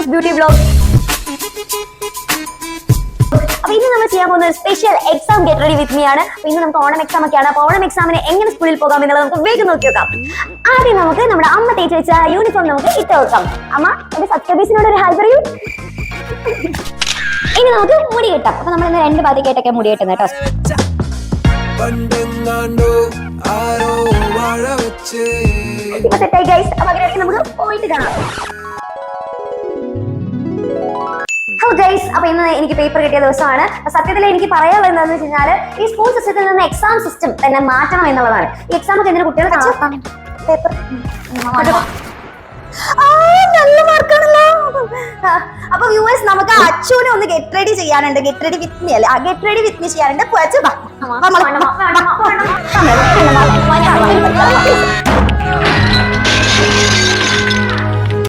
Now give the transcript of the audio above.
അമ്മൂസ് beauty vlog. അപ്പൊ ഇന്ന് നമ്മൾ ചെയ്യാൻ പോകുന്ന special exam get ready with me ആണ്. അപ്പൊ ഇന്ന് നമുക്ക് ഓണം എക്സാം ഒക്കെയാണ്. അപ്പൊ ഓണം എക്സാമിന് എങ്ങനെ സ്കൂളിൽ പോകാം എന്നുള്ളത് നമുക്ക് വേഗം നോക്കി നോക്കാം. ആദ്യം നമുക്ക് നമ്മുടെ അമ്മ തേച്ച് വെച്ച യൂണിഫോം നമുക്ക് ഇട്ട് വെക്കാം. അമ്മ എന്റെ സബ്സ്ക്രൈബേഴ്സിനോട് ഒരു ഹായ് പറയൂ. ഇനി നമുക്ക് മുടി കെട്ടാം. അപ്പൊ നമ്മൾ ഇന്ന് 2 ഭാഗത്തേക്കായിട്ടൊക്കെ മുടി കെട്ടുന്നത് കേട്ടോ. ഇപ്പൊ സെറ്റായി ഗൈസ്. അപ്പൊ അതിലേക്ക് നമുക്ക് പോയിട്ട് കാണാം. ഹലോ ഗൈസ്, അപ്പൊ ഇന്ന് എനിക്ക് പേപ്പർ കിട്ടിയ ദിവസമാണ്. സത്യത്തിൽ എനിക്ക് പറയാനുള്ളത് എന്താണെന്ന് വെച്ച് കഴിഞ്ഞാൽ ഈ സ്കൂൾ സിസ്റ്റത്തിൽ നിന്ന് എക്സാം സിസ്റ്റം തന്നെ മാറ്റണം എന്നുള്ളതാണ്. ഈ എക്സാം ഒക്കെ എന്തിനാ കുട്ടികൾ പേപ്പർ നല്ല മാർക്കാണല്ലോ. അപ്പൊ വ്യൂവേഴ്സ്, നമുക്ക് അച്ചുവിനെ ഒന്ന് ഗെറ്റ് റെഡി ചെയ്യാനുണ്ട്. ഗെറ്റ് റെഡി വിത്ത് മീ അല്ലേ, ഗെറ്റ് റെഡി വിത്ത് മീ ചെയ്യാനുണ്ട്.